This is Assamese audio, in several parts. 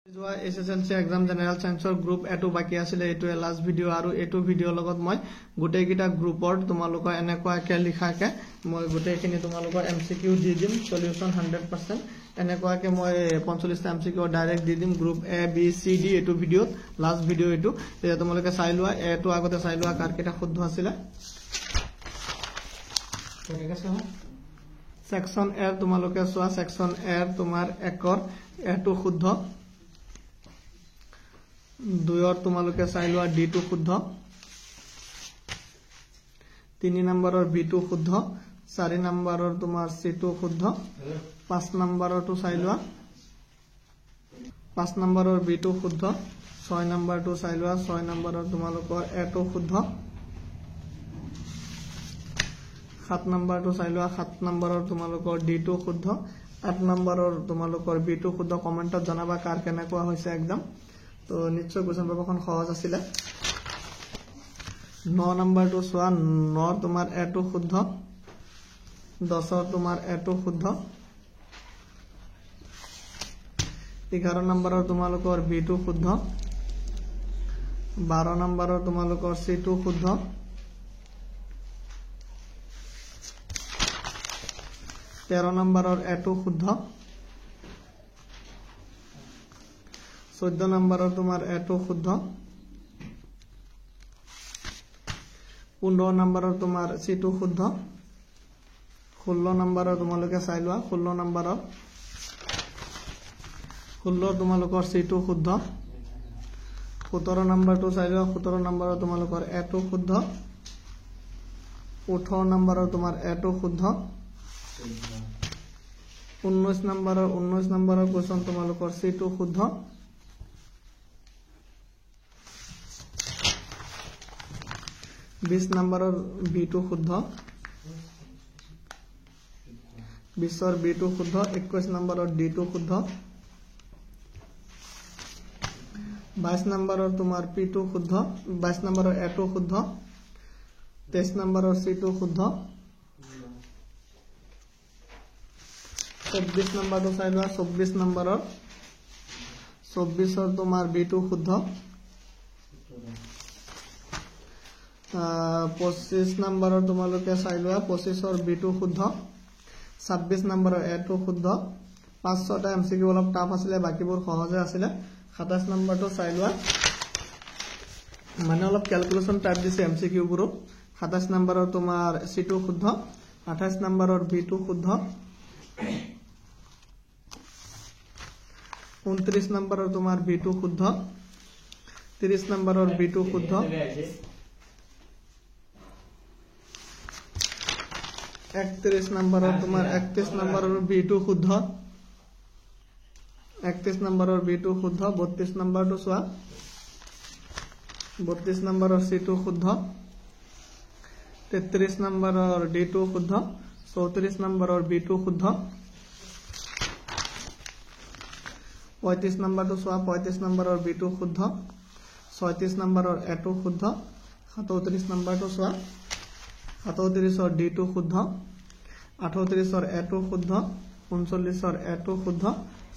যোৱা এছএছএলসি এক্সাম জেনেৰেল সায়েন্সৰ গ্ৰুপ এটো বাকি আছিল এটো লাষ্ট ভিডিও আৰু এটো ভিডিও লগত মই গোটেই কিটা গ্ৰুপৰ তোমালোকৰ এনেকুৱাকে লিখাকে মই গোটেইখিনি তোমালোকৰ এমসিকিউ দি দিম সলিউশন 100% এনেকুৱাকে মই 45 টা এমসিকিউ ডাইৰেক্ট দি দিম group A B C D এটো ভিডিওত লাষ্ট ভিডিও এটো তে তোমালোকে চাই লোৱা এটো আগতে চাই লোৱা কাৰ কিটা শুদ্ধ আছিল ঠিক আছে সেকশন এৰ তোমালোকে চোৱা সেকশন এৰ তোমাৰ একৰ এটো শুদ্ধ দুইৰ তোমালোকে চাই লোৱা ডি টু শুদ্ধ 3 নম্বৰৰ বি টু শুদ্ধ 4 নম্বৰৰ তোমাৰ সি টু শুদ্ধ 5 নম্বৰৰ টু চাই লোৱা 5 নম্বৰৰ বি টু শুদ্ধ 6 নম্বৰ টু চাই লোৱা 6 নম্বৰৰ তোমালোকৰ এ টু শুদ্ধ 7 নম্বৰ টু চাই লোৱা 7 নম্বৰৰ তোমালোকৰ ডি টু শুদ্ধ 8 নম্বৰৰ তোমালোকৰ বি টু শুদ্ধ কমেন্টত জনাবা কাৰ কেনেকুৱা হৈছে একদম তো নিশ্চয় কোৱেশ্চন পেপাৰখন সহজ আছিল 9 নম্বৰ টু সোৱা 9 তোমাৰ এ টু শুদ্ধ 10 তোমাৰ এ টু শুদ্ধ 11 নম্বৰৰ তোমালোকৰ বি টু শুদ্ধ 12 নম্বৰৰ তোমালোকৰ সি টু শুদ্ধ 13 নম্বৰৰ এ টু শুদ্ধ 14 নম্বৰৰ তোমাৰ এ টু শুদ্ধ 15 নম্বৰৰ তোমাৰ সি টু শুদ্ধ 16 নম্বৰৰ তোমালোকে চাই লোৱা 16 নম্বৰৰ 16 তোমালোকৰ সি টু শুদ্ধ 17 নম্বৰটো চাই লোৱা 17 নম্বৰৰ তোমালোকৰ এ টু শুদ্ধ 18 নম্বৰৰ তোমাৰ এ টু শুদ্ধ 19 নম্বৰৰ কোৱেশ্চন তোমালোকৰ সি টু শুদ্ধ 20 নম্বৰৰ বি টু শুদ্ধ 20ৰ বি টু শুদ্ধ 21 নম্বৰৰ ডি টু শুদ্ধ 22 নম্বৰৰ তোমাৰ পি টু শুদ্ধ 22 নম্বৰৰ এ টু শুদ্ধ 23 নম্বৰৰ সি টু শুদ্ধ 24 নম্বৰটো চাই লোৱা 24 নম্বৰৰ 24ৰ তোমাৰ বি টু শুদ্ধ 25 নম্বৰৰ তোমালোকে চাই লোৱা 25ৰ বি টু শুদ্ধ 26 নম্বৰৰ এ টু শুদ্ধ 5-6টা এমসিকিউ অলপ টাফ আছিল বাকিবোৰ সহজে আছিল 27 নম্বৰটো চাই লোৱা মানে অলপ ক্যালকুলেশন টাইপ দিছে এমসিকিউ বোৰ 27 নম্বৰৰ তোমাৰ সি টু শুদ্ধ 28 নম্বৰৰ বি টু শুদ্ধ 29 নম্বৰৰ তোমাৰ বি টু শুদ্ধ 30 নম্বৰৰ বি টু শুদ্ধ 31 নম্বৰৰ তোমাৰ 31 নম্বৰৰ বি টু শুদ্ধ 31 নম্বৰৰ বি টু শুদ্ধ 32 নম্বৰটো চোৱা 32 নম্বৰৰ সি টু শুদ্ধ 33 নম্বৰৰ ডি টু শুদ্ধ 34 নম্বৰৰ বি টু শুদ্ধ 35 নম্বৰটো চোৱা 35 নম্বৰৰ বি টু শুদ্ধ 36 নম্বৰৰ এ টু শুদ্ধ 37 নম্বৰটো চোৱা 37ৰ ডি টু শুদ্ধ 38ৰ এ টু শুদ্ধ 39ৰ এ টু শুদ্ধ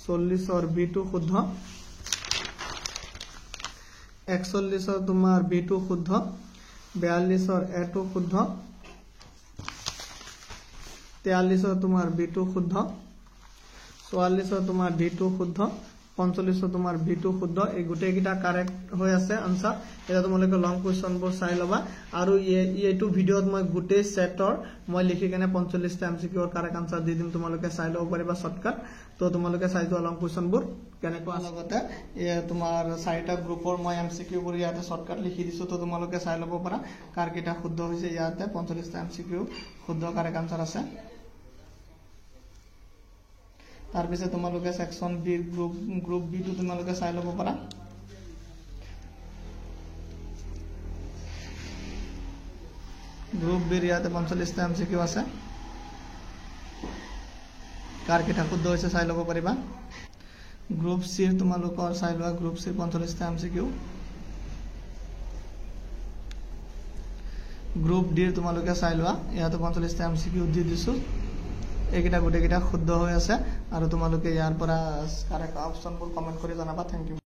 40ৰ বি টু শুদ্ধ 41ৰ তোমাৰ বি টু শুদ্ধ 42ৰ এ টু শুদ্ধ 43ৰ তোমাৰ বি টু শুদ্ধ 44ৰ তোমাৰ ডি টু শুদ্ধ 45ৰ তোমাৰ বি টু শুদ্ধ এই গোটেই কিটা কাৰেক্ট হৈ আছে আনসাৰ এটা তোমালোকে লং কোৱেশ্চন বোৰ চাই লবা আৰু এইটো ভিডিওত মই গোটেই সেটৰ মই লিখি কেনে 45 টা এমসিকিউৰ কাৰেক্ট আনসাৰ দি দিম তোমালোকে চাই লব পাৰিবা শৰ্টকাট তো তোমালোকে চাই যোৱা লং কোৱেশ্চন বোৰ কেনেকুৱা লগতে তোমাৰ 4টা গ্ৰুপৰ মই এমসিকিউ বোৰ ইয়াতে শৰ্টকাট লিখি দিছো তো তোমালোকে চাই লব পাৰা কাৰ কিটা শুদ্ধ হৈছে ইয়াতে 45 টা এমসিকিউ শুদ্ধ কারেক্ট আনসার আছে तार पिछे तुम्हारे section B group B two तुम्हारे चाई लब पारा ग्रुप बीर इते 45 टा एमसिकिउ आछे कार किटा शुद्ध होइছে চাই লব পাৰিবা ग्रुप सी তোমালোকৰ চাই লোৱা ग्रुप सी 45 টা एमसिकिउ ग्रुप डी তোমালোকে চাই লোৱা ইয়াতে 45 টা एमसिकिउ দি দিছো এইকেইটা গোটেইকেইটা শুদ্ধ হৈ আছে আৰু তোমালোকে ইয়াৰ পৰা কাৰেক্ট অপশ্যনবোৰ কমেণ্ট কৰি জনাবা। Thank U.